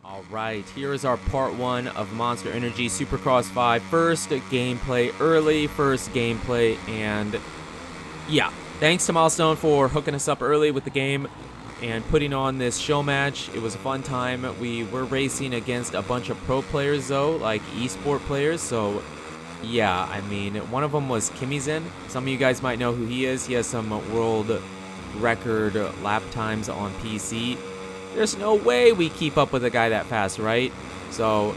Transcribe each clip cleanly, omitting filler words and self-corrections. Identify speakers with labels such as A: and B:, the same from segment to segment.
A: Alright, here is our part 1 of Monster Energy Supercross 5. First gameplay early, and yeah, thanks to Milestone for hooking us up early with the game and putting on this show match. It was a fun time. We were racing against a bunch of pro players though, like esport players, so yeah, I mean, one of them was Kimizen. Some of you guys might know who he is. He has some world record lap times on PC. There's no way we keep up with a guy that fast, right? So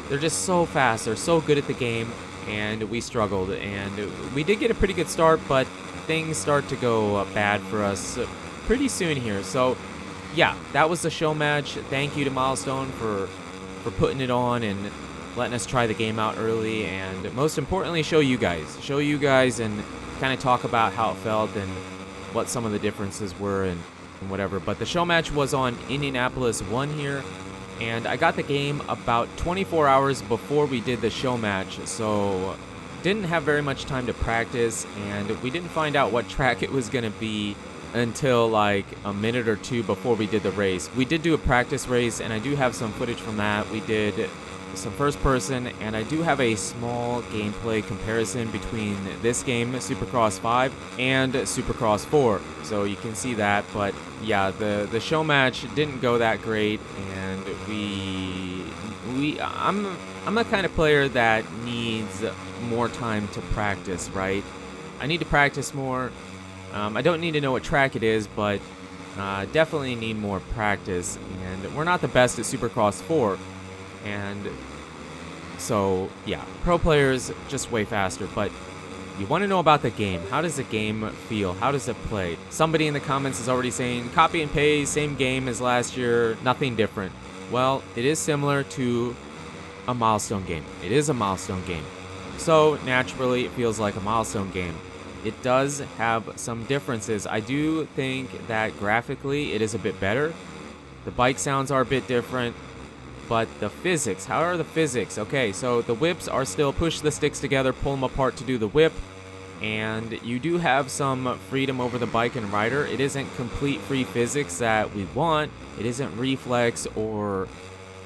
A: they're just so fast. They're so good at the game, and we struggled. And we did get a pretty good start, but things start to go bad for us pretty soon here. So yeah, that was the show match. Thank you to Milestone for putting it on and letting us try the game out early, and most importantly, show you guys and kind of talk about how it felt and what some of the differences were and whatever. But the show match was on Indianapolis 1 here, and I got the game about 24 hours before we did the show match, so didn't have very much time to practice, and we didn't find out what track it was going to be until like a minute or two before we did the race. We did do a practice race, and I do have some footage from that. We did some first person, and I do have a small gameplay comparison between this game, Supercross 5, and Supercross 4, so you can see that. But yeah, the show match didn't go that great, and I'm the kind of player that needs more time to practice, right? I need to practice more. I don't need to know what track it is, but definitely need more practice, and we're not the best at Supercross 4. And so, yeah, pro players just way faster. But you want to know about the game. How does the game feel? How does it play? Somebody in the comments is already saying, copy and paste, same game as last year, nothing different. Well, it is similar to a Milestone game. It is a Milestone game. So, naturally, it feels like a Milestone game. It does have some differences. I do think that graphically it is a bit better. The bike sounds are a bit different. But the physics, how are the physics? Okay, so the whips are still push the sticks together, pull them apart to do the whip. And you do have some freedom over the bike and rider. It isn't complete free physics that we want. It isn't reflex or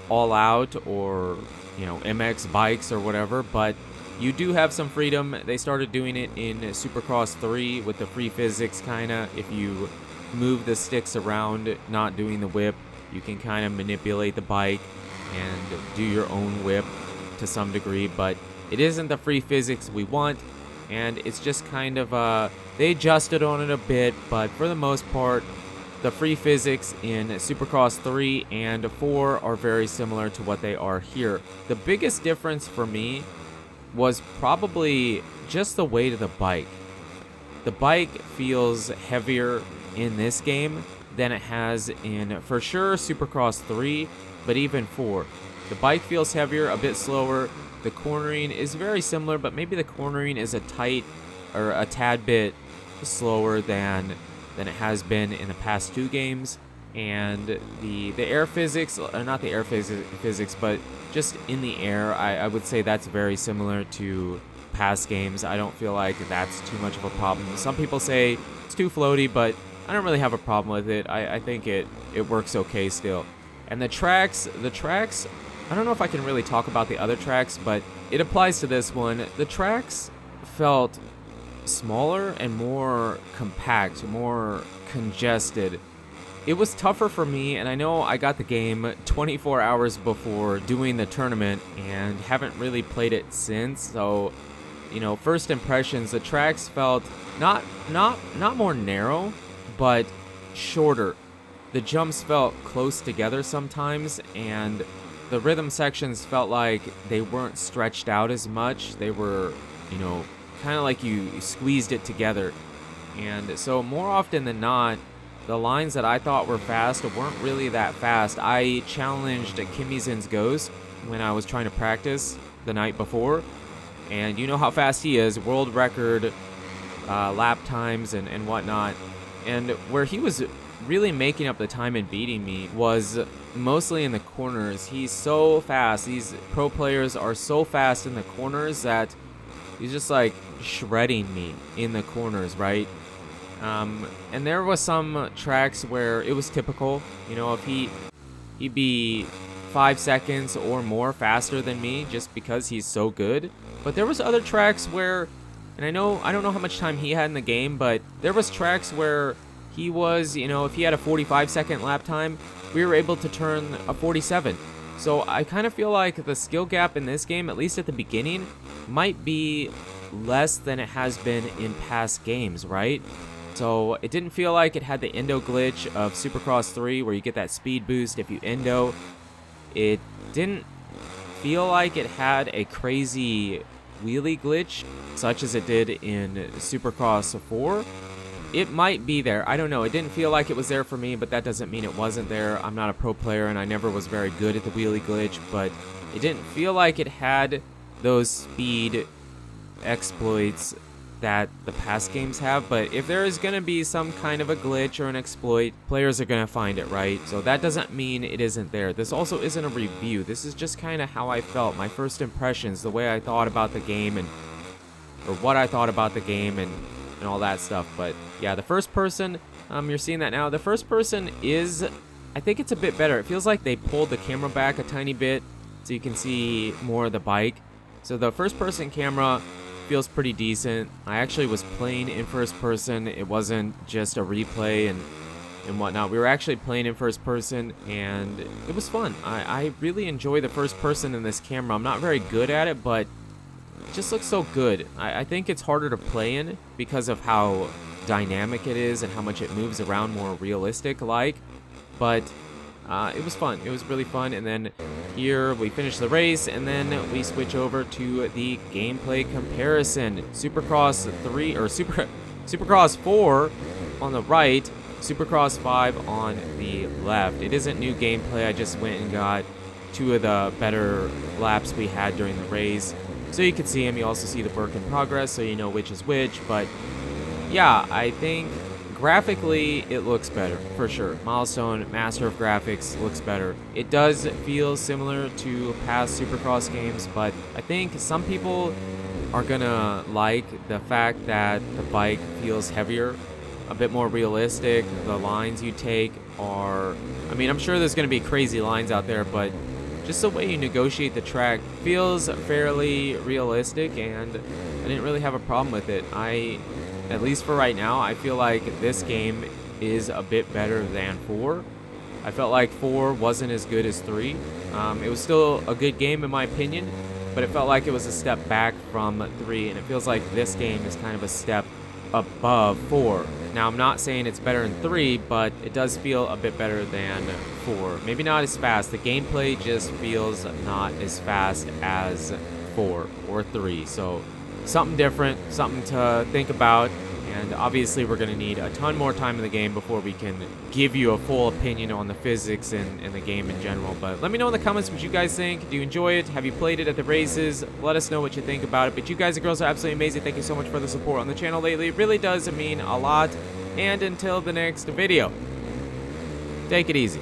A: all out or, you know, MX bikes or whatever. But you do have some freedom. They started doing it in Supercross 3 with the free physics kind of. If you move the sticks around, not doing the whip, you can kind of manipulate the bike and do your own whip to some degree, but it isn't the free physics we want, and it's just kind of they adjusted on it a bit, but for the most part the free physics in Supercross 3 and 4 are very similar to what they are here. The biggest difference for me was probably just the weight of the bike. The bike feels heavier in this game than it has in, for sure, Supercross 3, but even 4. The bike feels heavier, a bit slower. The cornering is very similar, but maybe the cornering is a tad bit slower than it has been in the past 2 games. And the air physics, not the air physics, but just in the air, I would say that's very similar to past games. I don't feel like that's too much of a problem. Some people say it's too floaty, but I don't really have a problem with it. I think it works okay still. And the tracks, I don't know if I can really talk about the other tracks, but it applies to this one. The tracks felt smaller and more compact, more congested. It was tougher for me, and I know I got the game 24 hours before doing the tournament and haven't really played it since. So, you know, first impressions, the tracks felt not more narrow, but shorter. The jumps felt close together sometimes, and the rhythm sections felt like they weren't stretched out as much. They were, you know, kind of like you squeezed it together. And so more often than not, the lines that I thought were fast weren't really that fast. I challenged Kimizen's Ghost when I was trying to practice the night before, and you know how fast he is, world record lap times and whatnot. And where he was really making up the time and beating me was mostly in the corners. He's so fast. These pro players are so fast in the corners that he's just like shredding me in the corners, right? And there was some tracks where it was typical, you know, if he'd be 5 seconds or more faster than me just because he's so good. But there was other tracks where, and I don't know how much time he had in the game, but there was tracks where he was, you know, if he had a 45-second lap time, we were able to turn a 47. So I kind of feel like the skill gap in this game, at least at the beginning, might be less than it has been in past games, right? So it didn't feel like it had the endo glitch of Supercross 3 where you get that speed boost if you endo. It didn't feel like it had a crazy wheelie glitch such as it did in Supercross 4. It might be there. I don't know. It didn't feel like it was there for me, but that doesn't mean it wasn't there. I'm not a pro player, and I never was very good at the wheelie glitch, but it didn't feel like it had those speed exploits that the past games have. But if there is going to be some kind of a glitch or an exploit, players are going to find it, right? So that doesn't mean it isn't there. This also isn't a review. This is just kind of how I felt, my first impressions, the way I thought about the game, or what I thought about the game, and all that stuff. But yeah, the first person, you're seeing that now. The first person is, I think it's a bit better. It feels like they pulled the camera back a tiny bit so you can see more of the bike. So the first person camera feels pretty decent. I actually was playing in first person. It wasn't just a replay and whatnot. We were actually playing in first person, and it was fun. I really enjoy the first person in this camera. I'm not very good at it, but it just looks so good. I think it's harder to play in because of how dynamic it is and how much it moves around, more realistic like. But it was fun. It was really fun. And then here we finish the race, and then we switch over to the gameplay comparison. Supercross 3 or Supercross 4 on the right, Supercross 5 on the left. It isn't new gameplay. I just went and got 2 of the better laps we had during the race, so you can see them. You also see the work in progress, so you know which is which. But yeah, I think graphically it looks better for sure. Milestone Master of Graphics looks better. It does feel similar to past Supercross games, but I think some people are gonna like the fact that the bike feels heavier, a bit more realistic. The lines you take are, I mean, I'm sure there's gonna be crazy lines out there, but just the way you negotiate the track feels fairly realistic, and I didn't really have a problem with it. At least for right now, I feel like this game is a bit better than 4. I felt like 4 wasn't as good as 3. It was still a good game in my opinion, but it felt like it was a step back from 3, and it feels like this game is kind of a step above 4. Now, I'm not saying it's better than 3, but it does feel a bit better than 4. Maybe not as fast. The gameplay just feels not as fast as 4 or 3. So something different, something to think about. And obviously we're going to need a ton more time in the game before we can give you a full opinion on the physics and the game in general. But let me know in the comments what you guys think. Do you enjoy it? Have you played it at the races? Let us know what you think about it. But you guys and girls are absolutely amazing. Thank you so much for the support on the channel lately. It really does mean a lot. And until the next video, take it easy.